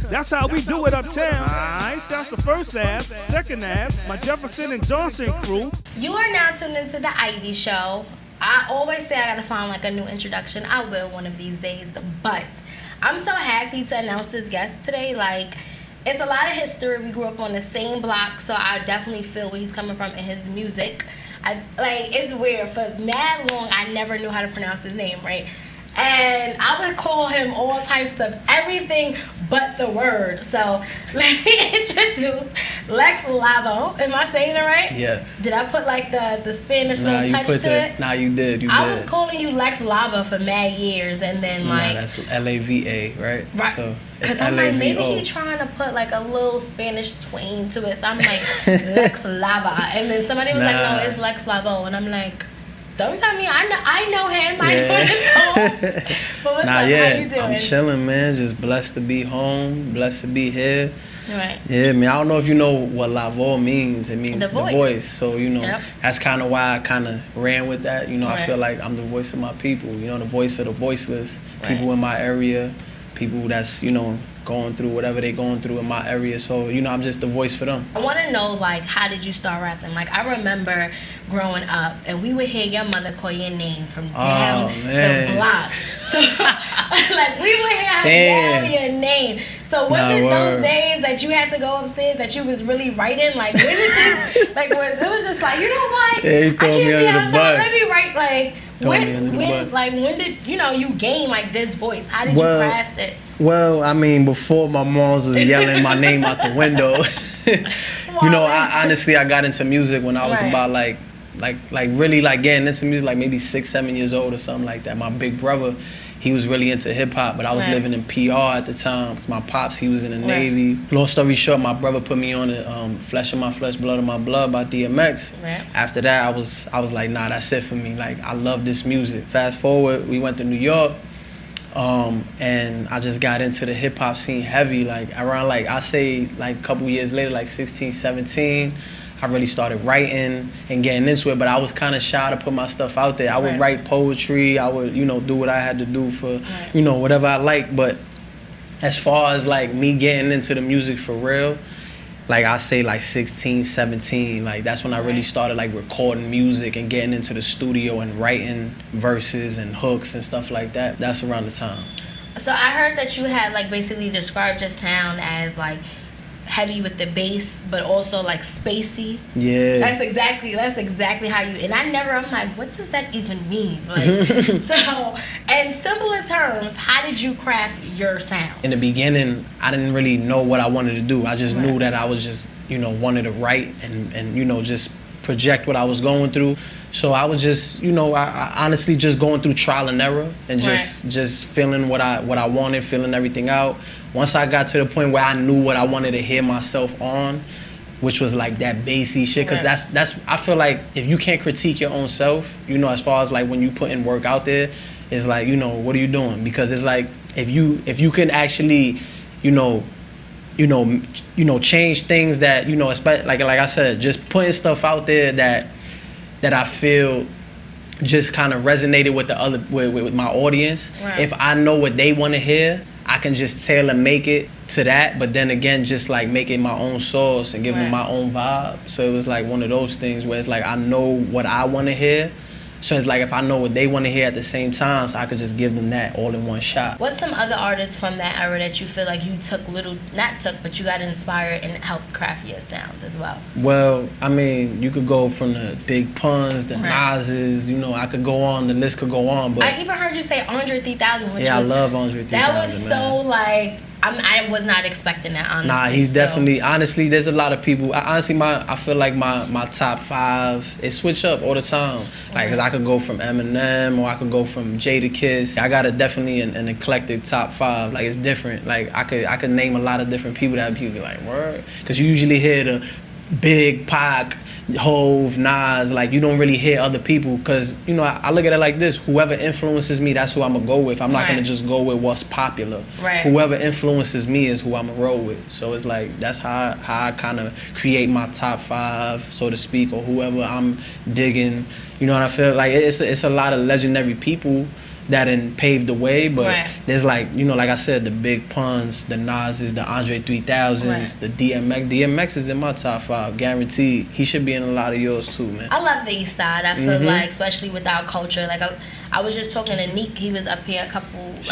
That's how we do it uptown. Alright, so that's the first half. Second half, my Jefferson and Johnson crew. You are now tuned into the Ivy Show. I always say I gotta find like a new introduction. I will one of these days, but I'm so happy to announce this guest today. Like, it's a lot of history. We grew up on the same block, so I definitely feel where he's coming from in his music. It's weird. For mad long, I never knew how to pronounce his name, right? And I would call him all types of everything but the word. So let me introduce Lex Lavo. Am I saying it right? Yes. Did I put like the Spanish little touch to it? Nah, you did. I was calling you Lex Lavo for mad years, and then like that's Lava, right? Right. So because I'm like, maybe he's trying to put like a little Spanish twang to it. So I'm like, Lex Lava, and then somebody was like, no, it's Lex Lavo, and I'm like, don't tell me. I know him. I know his songs. But what's up? How you doing? I'm chilling, man. Just blessed to be home. Blessed to be here. Right. Yeah, man. I don't know if you know what Lavo means. It means the voice. So, that's kind of why I kind of ran with that. I feel like I'm the voice of my people. The voice of the voiceless. People in my area. People that's, going through whatever they going through in my area. So, I'm just the voice for them. I want to know, like, how did you start rapping? Like, I remember growing up, and we would hear your mother call your name from down the block. So, like, we would hear her yell your name. So, was it those days that you had to go upstairs that you was really writing? Like, when did this, like, it was just like, you know what? Yeah, he threw me under the bus. Let me write, like, when did, you gain, like, this voice? How did you craft it? Well, I mean, before my moms was yelling my name out the window, I honestly got into music when I was about like really like getting into music, like maybe 6, 7 years old or something like that. My big brother, he was really into hip hop, but I was living in PR at the time. Cause my pops, he was in the Navy. Long story short, my brother put me on the Flesh of My Flesh, Blood of My Blood by DMX. After that, I was like, nah, that's it for me. Like, I love this music. Fast forward, we went to New York. And I just got into the hip hop scene heavy, like around I say a couple years later, like 16, 17, I really started writing and getting into it, but I was kind of shy to put my stuff out there. I would write poetry, I would, do what I had to do for, whatever I like, but as far as like me getting into the music for real, like I say 16, 17, like that's when I really started like recording music and getting into the studio and writing verses and hooks and stuff like that. That's around the time. So I heard that you had like basically described your sound as like heavy with the bass, but also like spacey. Yeah. That's exactly how you, and I'm like, what does that even mean? Like, so, in simpler terms, how did you craft your sound? In the beginning, I didn't really know what I wanted to do. I just knew that I was just, wanted to write and just project what I was going through. So I was just, I honestly just going through trial and error and just feeling what I wanted, feeling everything out. Once I got to the point where I knew what I wanted to hear myself on, which was like that bassy shit, because that's I feel like if you can't critique your own self, as far as like when you put in work out there, it's like, what are you doing? Because it's like if you can actually, change things that, especially like I said, just putting stuff out there that I feel just kind of resonated with the other with my audience. If I know what they want to hear, I can just tailor make it to that, but then again, just like make it my own sauce and give them my own vibe. So it was like one of those things where it's like I know what I want to hear. So it's like if I know what they want to hear at the same time, so I could just give them that all in one shot. What's some other artists from that era that you feel like you but you got inspired and helped craft your sound as well? Well, I mean, you could go from the Big Puns, the Nas's, I could go on, the list could go on. But I even heard you say Andre 3000, which I love Andre 3000. That was so like, I was not expecting that, honestly. Nah, he's definitely, honestly, there's a lot of people. I feel like my top 5, it switch up all the time. Like, cause I could go from Eminem or I could go from Jadakiss. I got definitely an eclectic top 5. Like, it's different. Like, I could name a lot of different people that people be like, word? Cause you usually hear the Big Pac, Hove, Nas, like you don't really hear other people because, I look at it like this. Whoever influences me, that's who I'm going to go with. I'm not going to just go with what's popular. Whoever influences me is who I'm going to roll with. So it's like, that's how I kind of create my top 5, so to speak, or whoever I'm digging. You know what I feel? Like it's a lot of legendary people that done paved the way, but right. there's like, you know, like I said, the Big Puns, the Nas's, the Andre 3000s, right. the DMX. DMX is in my top 5, guaranteed. He should be in a lot of yours too, man. I love the East Side. I feel like, especially with our culture, like I was just talking to Neek. He was up here a week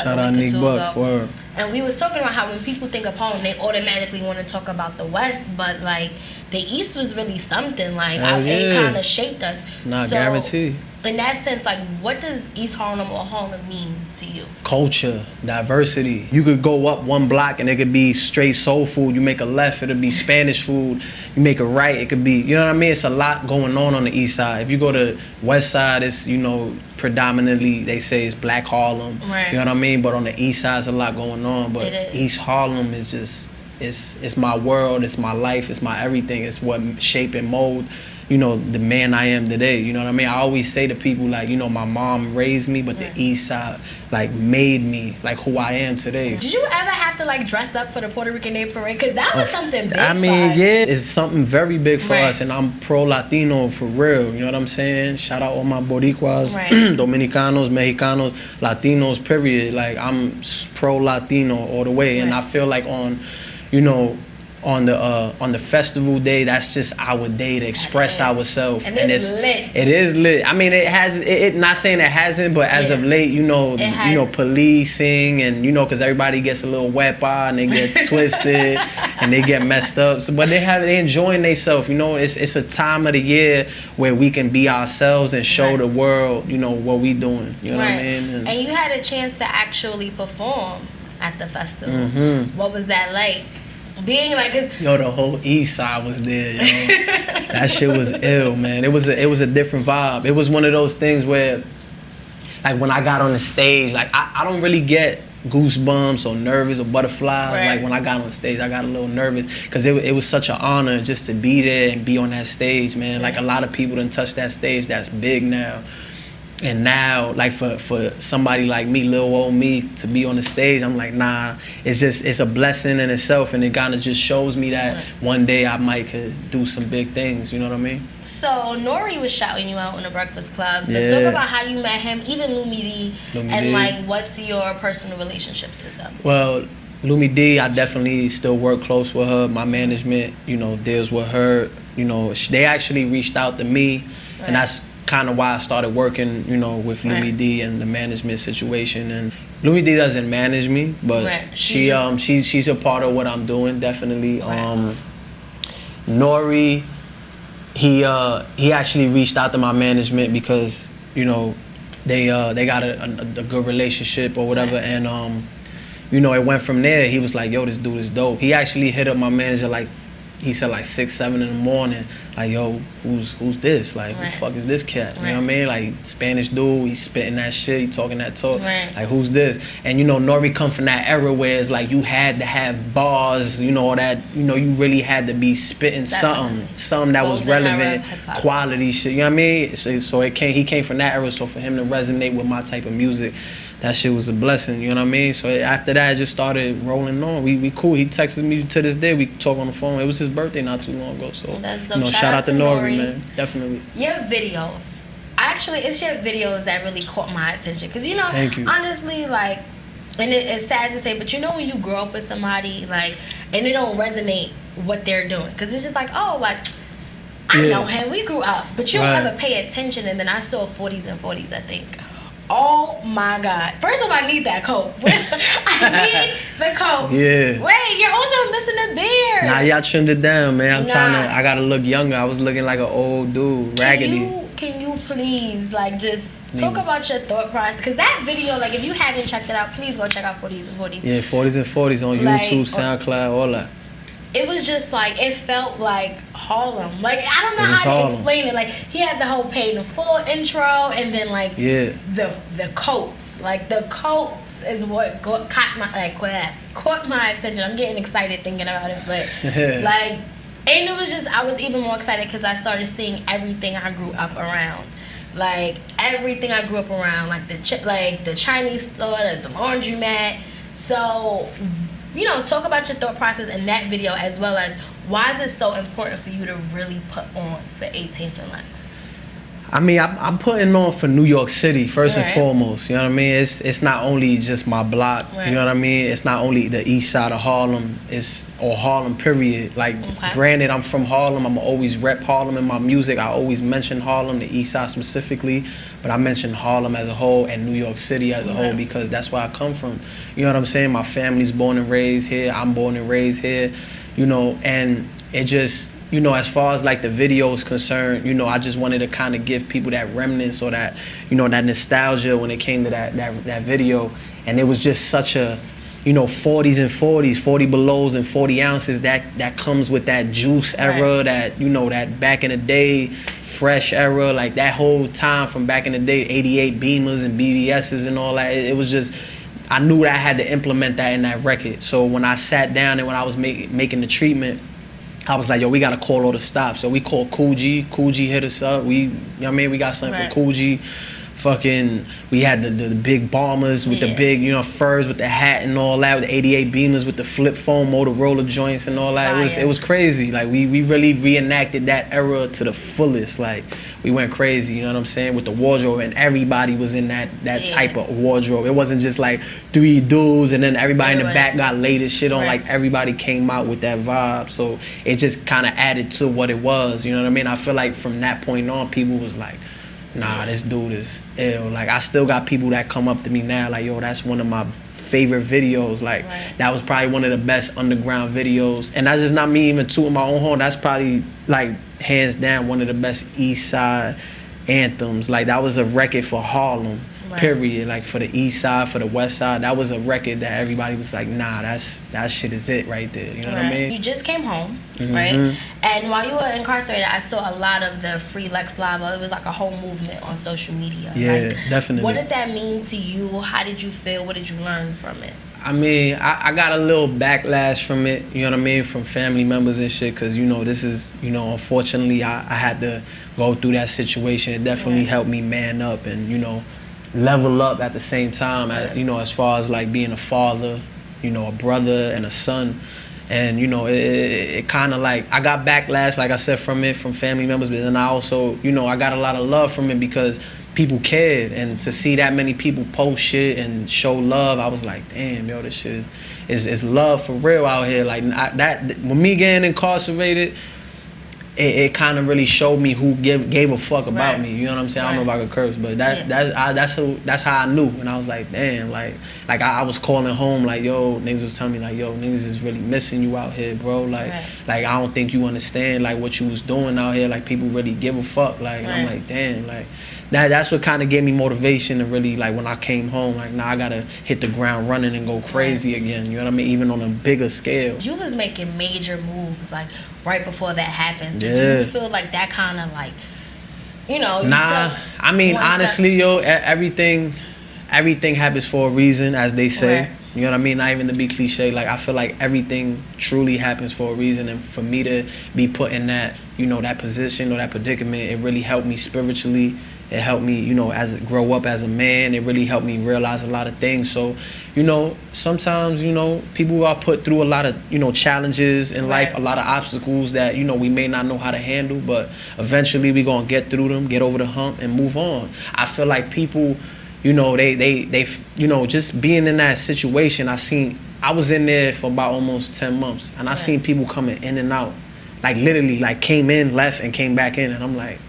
or two ago. And we was talking about how when people think of Harlem, they automatically want to talk about the West, but like the East was really something. Like it kind of shaped us. Nah, guarantee. In that sense, like, what does East Harlem or Harlem mean to you? Culture, diversity. You could go up one block and it could be straight soul food. You make a left, it'll be Spanish food. You make a right, it could be, you know what I mean? It's a lot going on the East Side. If you go to West Side, it's, you know, predominantly, they say it's Black Harlem. Right. You know what I mean? But on the East Side, it's a lot going on. But East Harlem is just, it's my world, it's my life, it's my everything. It's what shape and mold, you know, the man I am today. You know what I mean? I always say to people, like, you know, my mom raised me, but the East Side, like, made me, like, who I am today. Did you ever have to, like, dress up for the Puerto Rican Day Parade? Because that was something big I mean, for us. yeah, it's something very big for us, and I'm pro-Latino for real, you know what I'm saying? Shout out all my Boricuas, Dominicanos, Mexicanos, Latinos, period. Like, I'm pro-Latino all the way, and I feel like on, you know, on the festival day, that's just our day to express ourselves, and it's lit. It is lit. I mean, it has. It not saying it hasn't, but as of late, you know, policing and, you know, because everybody gets a little wet by and they get twisted and they get messed up. So, but they enjoying themselves. You know, it's a time of the year where we can be ourselves and show the world, you know, what we doing. You know what I mean? And you had a chance to actually perform at the festival. What was that like? Being like, yo, the whole East Side was there, yo. That shit was ill, man. It was a different vibe. It was one of those things where, like, when I got on the stage, like, I don't really get goosebumps or nervous or butterflies. Like, when I got on stage, I got a little nervous because it was such an honor just to be there and be on that stage, man. Like, a lot of people done touched that stage that's big now. And now, like, for somebody like me, little old me, to be on the stage, I'm like, nah, it's a blessing in itself, and it kind of just shows me that one day I might could do some big things, you know what I mean? So, Nori was shouting you out on the Breakfast Club, so talk about how you met him, even Lumi D, and like, what's your personal relationships with them? Well, Lumi D, I definitely still work close with her. My management, you know, deals with her. You know, they actually reached out to me, and that's kind of why I started working, you know, with Lumi D and the management situation. And Lumi D doesn't manage me, but she's a part of what I'm doing, definitely. Nori, he actually reached out to my management because, you know, they got a good relationship or whatever, and you know, it went from there. He was like, yo, this dude is dope. He actually hit up my manager, like, he said, like 6, 7 in the morning, like, yo, who's this? Like, who the fuck is this cat? You know what I mean? Like, Spanish dude, he's spitting that shit, he talking that talk. Like, who's this? And, you know, Nori come from that era where it's like you had to have bars, you know, that, you know, you really had to be spitting something that was relevant, quality shit, you know what I mean? So he came from that era, so for him to resonate with my type of music, that shit was a blessing, you know what I mean? So after that, I just started rolling on. We cool. He texted me to this day. We talk on the phone. It was his birthday not too long ago. So, you know, shout out to Nori, man. Definitely. Your videos. Actually, it's your videos that really caught my attention. Because, you know, honestly, like, and it's sad to say, but you know when you grow up with somebody, like, and it don't resonate what they're doing. Because it's just like, oh, like, I know him. We grew up. But you don't ever pay attention. And then I saw 40s and 40s, I think. Oh my God. First of all, I need that coat. I need the coat. Yeah. Wait, you're also missing a beard. Nah, y'all trimmed it down, man. I gotta look younger. I was looking like an old dude, raggedy. Can you please, like, just talk about your thought process? Because that video, like, if you haven't checked it out, please go check out 40s and 40s. Yeah, 40s and 40s on YouTube, SoundCloud, all that. It was just like, it felt like Harlem. Like, I don't know how to explain it. Like, he had the whole paid in full intro, and then, like, the coats. Like, the coats is what caught my attention. I'm getting excited thinking about it, but like, and it was just, I was even more excited because I started seeing everything I grew up around. Like, everything I grew up around, like the Chinese store, the laundromat. So, you know, talk about your thought process in that video, as well as why is it so important for you to really put on for 18th and Lex? I mean, I'm putting on for New York City first and foremost. You know what I mean? It's not only just my block. You know what I mean? It's not only the east side of Harlem. Or Harlem period. Like, granted, I'm from Harlem. I'm always rep Harlem in my music. I always mention Harlem, the east side specifically, but I mention Harlem as a whole and New York City as a whole because that's where I come from. You know what I'm saying? My family's born and raised here. I'm born and raised here. You know, and it just, you know, as far as like the video is concerned, you know, I just wanted to kind of give people that remnants or that, you know, that nostalgia when it came to that video. And it was just such a, you know, 40s and 40s, 40 belows and 40 ounces, that comes with that juice era, that, you know, that back in the day, fresh era, like that whole time from back in the day, 88 Beamers and BBSs and all that. It was just, I knew that I had to implement that in that record. So when I sat down and when I was making the treatment, I was like, yo, we gotta call all the stops. So we called Cool G. Cool G hit us up. You know what I mean? We got something for Cool G. Fucking, we had the big bombers with the big, you know, furs with the hat and all that, with the 88 Beamers with the flip phone Motorola joints and all that. It was crazy. Like, we really reenacted that era to the fullest. Like, we went crazy, you know what I'm saying, with the wardrobe, and everybody was in that type of wardrobe. It wasn't just like 3 dudes and then everybody in the back got latest shit on. Like, everybody came out with that vibe. So it just kind of added to what it was, you know what I mean? I feel like from that point on, people was like, nah, this dude is ill. Like, I still got people that come up to me now like, yo, that's one of my favorite videos. Like, that was probably one of the best underground videos. And that's just not me even tooting my own horn. That's probably, like, hands down one of the best East Side anthems. Like, that was a record for Harlem, period. Like, for the East Side, for the West Side, that was a record that everybody was like, nah, that shit is it right there. You know what I mean? You just came home, right? And while you were incarcerated, I saw a lot of the Free Lex Lavo. It was like a whole movement on social media. Yeah, like, definitely. What did that mean to you? How did you feel? What did you learn from it? I mean, I got a little backlash from it, you know what I mean, from family members and shit, because, you know, this is, you know, unfortunately, I had to go through that situation. It definitely helped me man up and, you know, level up at the same time, you know, as far as, like, being a father, you know, a brother and a son. And, you know, it kind of, like, I got backlash, like I said, from it, from family members, but then I also, you know, I got a lot of love from it because people cared, and to see that many people post shit and show love, I was like, damn, yo, this shit is love for real out here. Like, when me getting incarcerated, it kind of really showed me who gave a fuck about me. You know what I'm saying? I don't know if I could curse, but that's how I knew. And I was like, damn, like I was calling home, like, yo, niggas was telling me, like, yo, niggas is really missing you out here, bro. Like, like, I don't think you understand, like, what you was doing out here. Like, people really give a fuck. Like, I'm like, damn, like, that's what kind of gave me motivation to really, like, when I came home, like, now I gotta hit the ground running and go crazy again. You know what I mean? Even on a bigger scale. You was making major moves, like, right before that happened. So do you feel like that kind of, like, you know, I mean, honestly, yo, everything happens for a reason, as they say. You know what I mean? Not even to be cliche. Like, I feel like everything truly happens for a reason. And for me to be put in that, you know, that position or that predicament, it really helped me spiritually. It helped me, you know, grow up as a man. It really helped me realize a lot of things. So, you know, sometimes, you know, people are put through a lot of, you know, challenges in life, a lot of obstacles that, you know, we may not know how to handle, but eventually we're going to get through them, get over the hump, and move on. I feel like people, you know, they you know, just being in that situation, I was in there for about almost 10 months, and I seen people coming in and out, like, literally, like, came in, left, and came back in, and I'm like,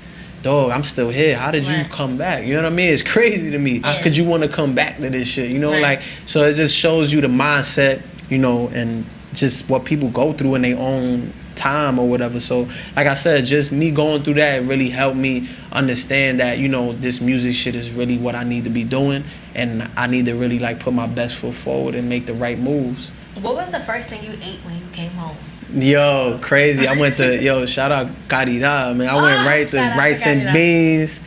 dog, I'm still here. How did you come back? You know what I mean? It's crazy to me. How could you want to come back to this shit? You know, like, so it just shows you the mindset, you know, and just what people go through in their own time or whatever. So, like I said, just me going through that really helped me understand that, you know, this music shit is really what I need to be doing, and I need to really, like, put my best foot forward and make the right moves. What was the first thing you ate when you came home? Yo, crazy. I went to, shout out Caridad, man. I went right to rice and beans,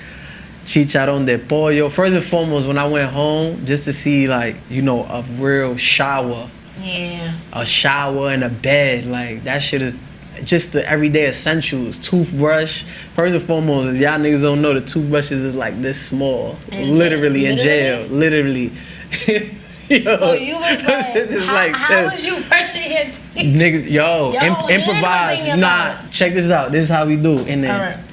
chicharrón de pollo. First and foremost, when I went home, just to see, like, you know, a real shower. Yeah. A shower and a bed. Like, that shit is just the everyday essentials. Toothbrush. First and foremost, if y'all niggas don't know, the toothbrushes is like this small. Literally in jail. Literally. Yo, so you was like, how was you brushing your teeth? Niggas, improvise. Nah, check this out. This is how we do. And then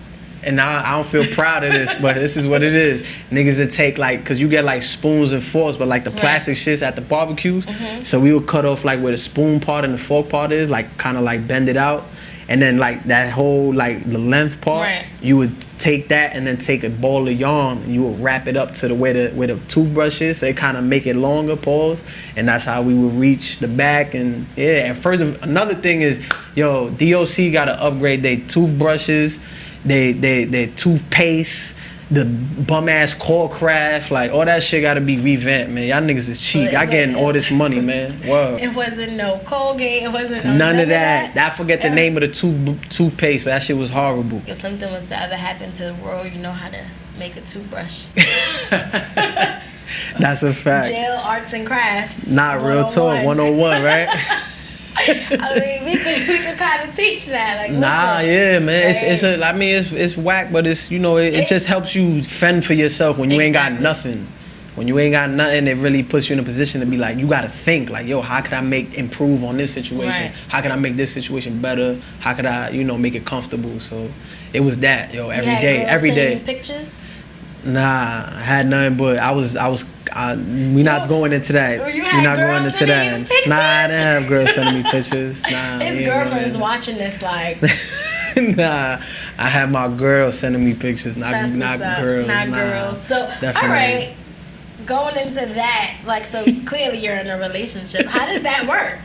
and I don't feel proud of this, but this is what it is. Niggas that take like, cause you get like spoons and forks, but like the plastic shits at the barbecues. So we would cut off like where the spoon part and the fork part is, like kind of like bend it out. And then like that whole like the length part, you would take that and then take a ball of yarn and you would wrap it up to the where the toothbrush is, so it kind of make it longer, pause. And that's how we would reach the back. And yeah, and first another thing is, yo, DOC gotta upgrade their toothbrushes, their toothpaste, the bum ass core craft, like all that shit gotta be revamped, man. Y'all niggas is cheap. Y'all getting all this money, man. Wow. It wasn't no Colgate. It wasn't no none of that. I forget the name of the toothpaste, but that shit was horrible. If something was to ever happen to the world, you know how to make a toothbrush. That's a fact. Jail arts and crafts. Not real talk. 101, right? I mean, we could kind of teach that. Like, nah, listen, yeah, man. right? It's whack, but it's, you know, it just helps you fend for yourself when you ain't got nothing. When you ain't got nothing, it really puts you in a position to be like, you gotta think like, yo, how could I improve on this situation? Right. How could I make this situation better? How could I, you know, make it comfortable? So it was that, yo, every day. Pictures? Nah, I had nothing, but we not going into that. We not going into that. Nah, I didn't have girls sending me pictures. Nah, his girlfriend's watching this like. Nah, I had my girls sending me pictures, not girls. Not girls. So, definitely. All right, going into that, like, so clearly you're in a relationship. How does that work?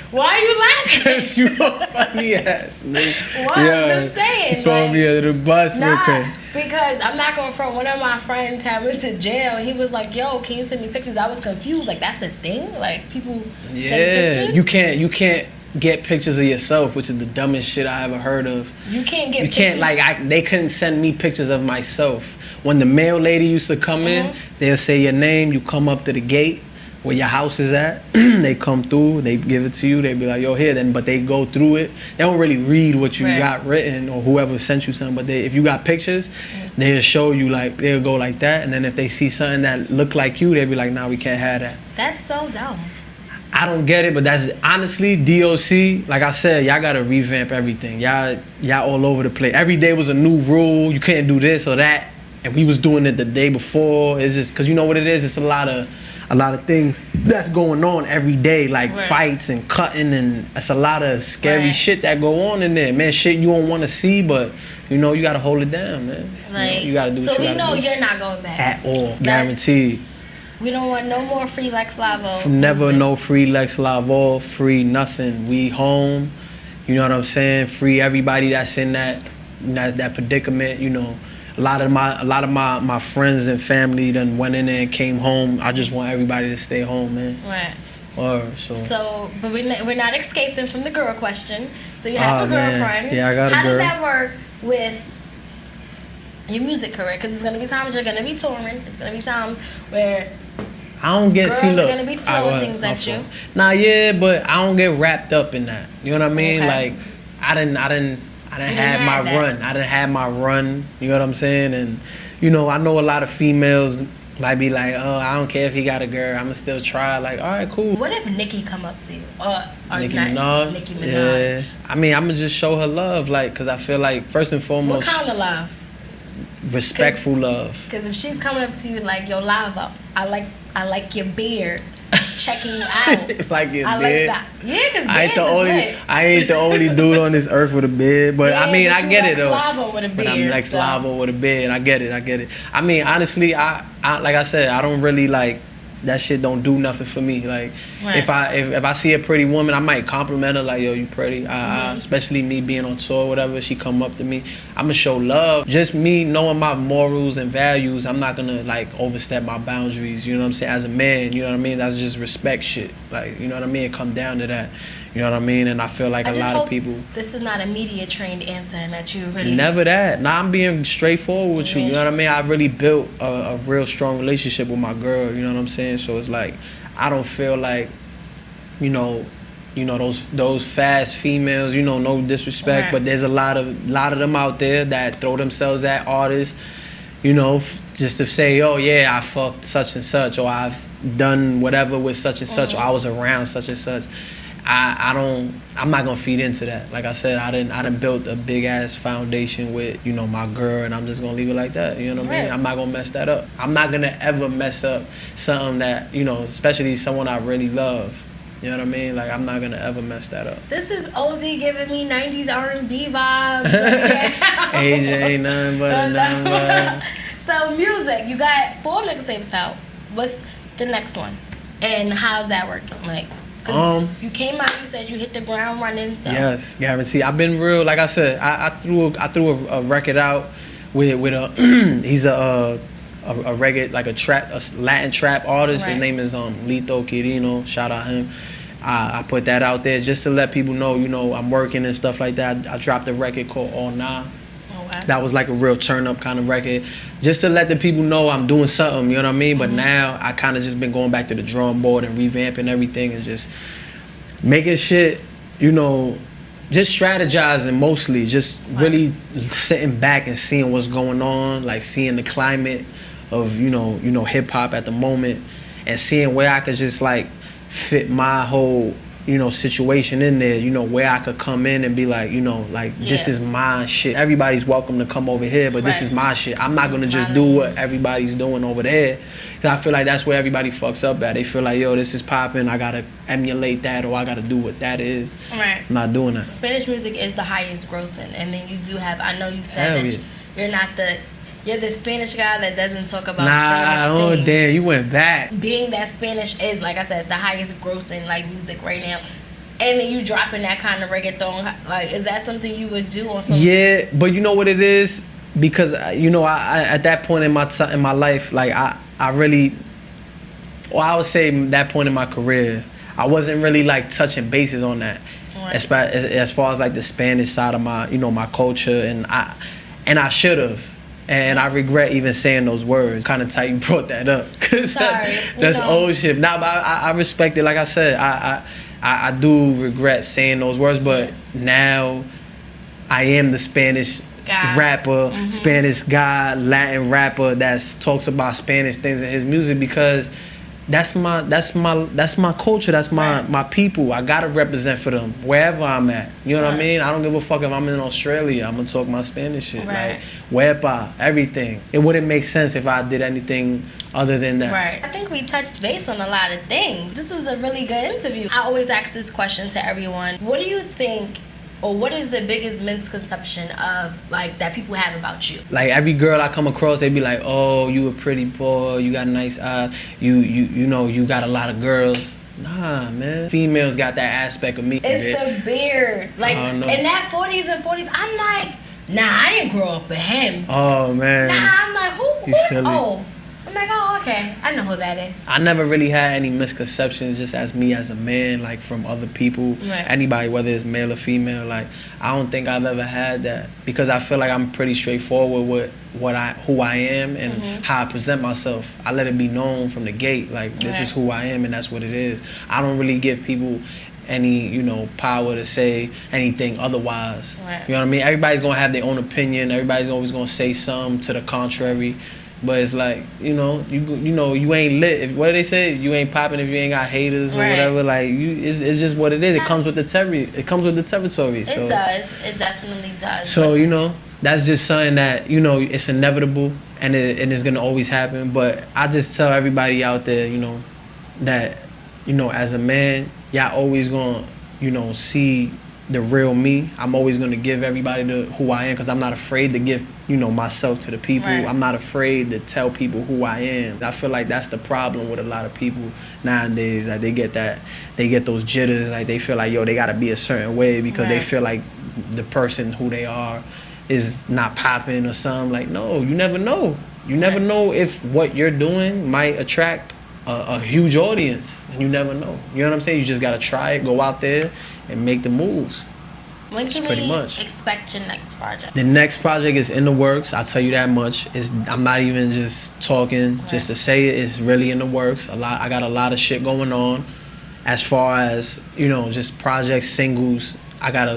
Why are you laughing? Because you a funny ass nigga. Why? I'm just saying. Throw me under the bus real quick. Because I'm not going front. One of my friends went to jail. He was like, "Yo, can you send me pictures?" I was confused. Like, that's the thing. Like, people send pictures. You can't get pictures of yourself, which is the dumbest shit I ever heard of. You can't get. You can't like they couldn't send me pictures of myself. When the mail lady used to come in, they'll say your name. You come up to the gate where your house is at. They come through, they give it to you, they be like, yo, here, then, but they go through it. They don't really read what you got written or whoever sent you something, but if you got pictures, they'll show you, like, they'll go like that, and then if they see something that look like you, they'll be like, nah, we can't have that. That's so dumb. I don't get it, but that's honestly, DOC, like I said, y'all gotta revamp everything. Y'all all over the place. Every day was a new rule. You can't do this or that, and we was doing it the day before. It's just, cause you know what it is, it's a lot of things that's going on every day, like fights and cutting, and it's a lot of scary shit that go on in there, man. Shit you don't want to see, but you know you gotta hold it down, man. Like, you gotta do. So what you we know do. You're not going back at all, guaranteed. We don't want no more free Lex Lavo. Never no free Lex Lavo, free nothing. We home, you know what I'm saying? Free everybody that's in that predicament, you know. A lot of my friends and family done went in there and came home. I just want everybody to stay home, man. Right. So, but we're not escaping from the girl question. So you have a girlfriend. Yeah, I got a girl. How does that work with your music career? Because it's gonna be times you're gonna be touring. It's gonna be times where I don't get girls are gonna be throwing things at you. Nah, yeah, but I don't get wrapped up in that. You know what I mean? Okay. Like, I didn't have my run. I didn't have my run. You know what I'm saying? And you know, I know a lot of females might be like, oh, I don't care if he got a girl. I'ma still try. Like, all right, cool. What if Nicki come up to you? Nicki Minaj? Nicki Minaj. Yeah. I mean, I'ma just show her love, like, cause I feel like first and foremost. What kind of love? Respectful love. Because if she's coming up to you like, yo, Lavo, I like your beard. Checking you out. Like your I beard. like that. Yeah, because I ain't the only dude on this earth with a beard, but I mean, I get it though. Lavo with a beard, but I'm Lex Lavo with a beard. I get it. I mean, honestly, I like I said, I don't really like that shit. Don't do nothing for me. Like if I see a pretty woman, I might compliment her like, yo, you pretty. Especially me being on tour, whatever. She come up to me, I'ma show love. Just me knowing my morals and values. I'm not gonna like overstep my boundaries. You know what I'm saying? As a man, you know what I mean. That's just respect shit. Like, you know what I mean. It come down to that. You know what I mean? And I feel like a lot of people. This is not a media trained answer, and that you really. Never that. Nah, I'm being straightforward with you. You know what I mean? I really built a real strong relationship with my girl. You know what I'm saying? So it's like, I don't feel like, you know those fast females. You know, no disrespect, but there's a lot of them out there that throw themselves at artists. You know, just to say, oh yeah, I fucked such and such, or I've done whatever with such and such, or I was around such and such. I'm not gonna feed into that. Like I said, I didn't built a big ass foundation with, you know, my girl, and I'm just gonna leave it like that. You know what I mean? I'm not gonna mess that up. I'm not gonna ever mess up something that, you know, especially someone I really love. You know what I mean? Like, I'm not gonna ever mess that up. This is OD giving me 90s R&B vibes. Age ain't nothing but a number. So music, you got 4 mixtapes out. What's the next one? And how's that working? Like, you came out, you said you hit the ground running. So. Yes, guarantee. I've been real. Like I said, I threw a record out with a he's a reggae, like a Latin trap artist. Right. His name is Lito Quirino. Shout out him. I put that out there just to let people know, you know, I'm working and stuff like that. I dropped a record called All Nah. Okay. That was like a real turn up kind of record, just to let the people know I'm doing something, you know what I mean? But now I kind of just been going back to the drawing board and revamping everything and just making shit, you know, just strategizing mostly, just really sitting back and seeing what's going on, like seeing the climate of, you know, hip hop at the moment, and seeing where I could just like fit my whole, you know, situation in there, you know, where I could come in and be like, you know, like, this is my shit. Everybody's welcome to come over here, but this is my shit. I'm not gonna just do what everybody's doing over there, because I feel like that's where everybody fucks up at. They feel like, yo, this is popping, I gotta emulate that, or I gotta do what that is. Right. I'm not doing that. Spanish music is the highest grossing, and then you do have, I know you said that you're not you're the Spanish guy that doesn't talk about Spanish things. Oh damn, you went back. Being that Spanish is, like I said, the highest grossing like music right now. And then you dropping that kind of reggaeton, like, is that something you would do on something? Yeah, but you know what it is? Because, you know, I at that point in my life, like, I really, well, I would say that point in my career, I wasn't really like touching bases on that. Right. As far as like the Spanish side of my, you know, my culture, and I should have. And I regret even saying those words. Kind of tight you brought that up. Cause that's old shit. Nah, but I respect it. Like I said, I do regret saying those words, but now I am the Spanish rapper, Spanish guy, Latin rapper that talks about Spanish things in his music, because that's my culture, that's my people. I gotta represent for them wherever I'm at. You know what I mean? I don't give a fuck if I'm in Australia, I'm gonna talk my Spanish shit. Like, huepa, everything. It wouldn't make sense if I did anything other than that. Right. I think we touched base on a lot of things. This was a really good interview. I always ask this question to everyone. What do you think, or what is the biggest misconception of, like, that people have about you? Like, every girl I come across, they be like, oh, you a pretty boy, you got nice eyes, you know, you got a lot of girls. Nah, man. Females got that aspect of me. It's the beard. Like, in that 40s and 40s, I'm like, nah, I didn't grow up with him. Oh, man. Nah, I'm like, who? Oh. I'm like, oh, okay. I know who that is. I never really had any misconceptions just as me as a man, like, from other people. Right. Anybody, whether it's male or female. Like, I don't think I've ever had that, because I feel like I'm pretty straightforward with who I am and how I present myself. I let it be known from the gate, like, this is who I am and that's what it is. I don't really give people any, you know, power to say anything otherwise. Right. You know what I mean? Everybody's gonna have their own opinion. Everybody's always gonna say something to the contrary. But it's like, you know, you ain't lit. What do they say? You ain't popping if you ain't got haters or whatever. Like, it's just what it is. It comes with the territory. It does. It definitely does. So, you know, that's just something that, you know, it's inevitable and it's gonna always happen. But I just tell everybody out there, you know, that, you know, as a man, y'all always gonna, you know, see the real me. I'm always gonna give everybody who I am, because I'm not afraid to give, you know, myself to the people. Right. I'm not afraid to tell people who I am. I feel like that's the problem with a lot of people nowadays. Like, they get those jitters. Like, they feel like, yo, they gotta be a certain way because they feel like the person who they are is not popping or something. Like, no, you never know. You never know if what you're doing might attract a huge audience. You never know. You know what I'm saying? You just gotta try it, go out there and make the moves. When can we expect your next project? The next project is in the works. I'll tell you that much. I'm not even just talking just to say it. It's really in the works. I got a lot of shit going on. As far as, you know, just projects, singles, I got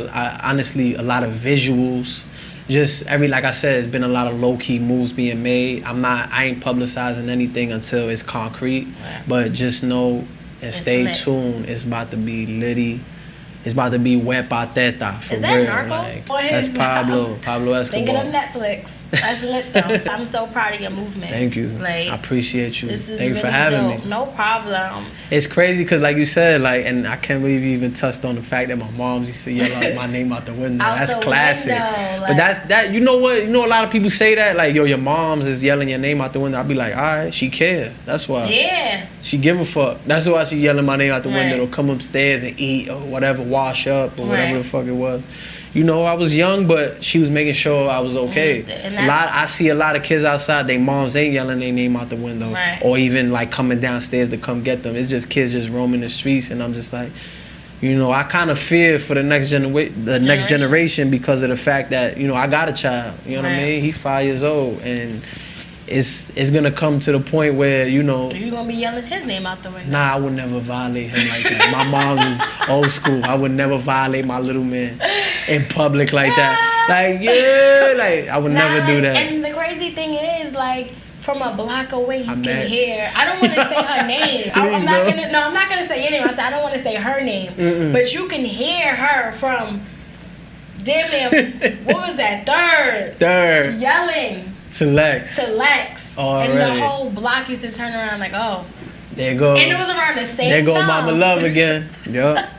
honestly a lot of visuals. Just like I said, it's been a lot of low-key moves being made. I ain't publicizing anything until it's concrete. Right. But just know and stay tuned. It's about to be litty. it's about to be Huepa Teta for Is that real. Narcos? Like, that's Pablo Escobar. Thinking of Netflix. That's lit though. I'm so proud of your movement. Thank you. Like, I appreciate you. This is Thank you really for having dope. me. No problem. It's crazy because, like you said, like, and I can't believe you even touched on the fact that my mom's used to yell out my name out the window. That's classic. But that. You know what? You know, a lot of people say that, like, yo, your mom's is yelling your name out the window. I'll be like, all right, she care. That's why. Yeah. She give a fuck. That's why she yelling my name out the window. Right. To come upstairs and eat or whatever, wash up or whatever Right. the fuck it was. You know, I was young, but she was making sure I was okay. I see a lot of kids outside, their moms ain't yelling their name out the window. Right. Or even like coming downstairs to come get them. It's just kids just roaming the streets, and I'm just like, you know, I kind of fear for the next next generation because of the fact that, you know, I got a child. You know what I mean? He's 5 years old, and it's gonna come to the point where, you know, you gonna be yelling his name out the window. Nah, I would never violate him like that. My mom is old school. I would never violate my little man in public like that. Like, yeah, like I would never do that. And the crazy thing is, like, from a block away, you can hear. I don't want to say her name. I'm not gonna say your name. I said I don't want to say her name, but you can hear her from damn near. What was that? Third. Yelling. To Lex. Already. And the whole block used to turn around like, oh. There you go. And it was around the same time. There go Mama Love again. Yup.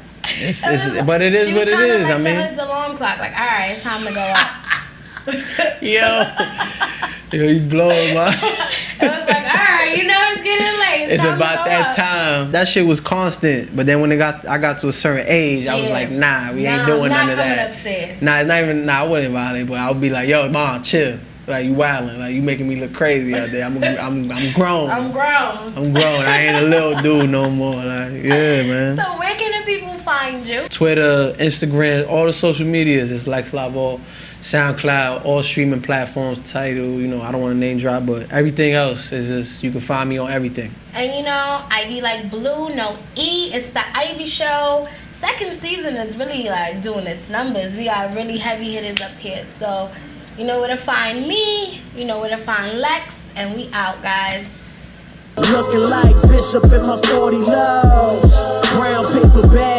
But it is what it is. Like I mean, the hood's alarm clock. Like, all right, it's time to go out. Yo, you blowing my. It was like, all right, you know it's getting late. It's about that time. That shit was constant. But then when I got to a certain age, I was like, nah, we ain't doing none of that. Upstairs. Nah, it's not even. Nah, I wouldn't violate, but I would be like, yo, mom, chill. Like, you wildin', like you making me look crazy out there. I'm grown. I'm grown. I ain't a little dude no more. Like, yeah, man. So where can the people find you? Twitter, Instagram, all the social medias. It's Lex Lavo, SoundCloud, all streaming platforms. Tidal, you know, I don't want to name drop, but everything else is just, you can find me on everything. And you know, Ivy like blue, no E. It's the Ivy Show. Second season is really like doing its numbers. We got really heavy hitters up here, so. You know where to find me, you know where to find Lex, and we out, guys. Looking like Bishop in my 40 lows, brown paper bag.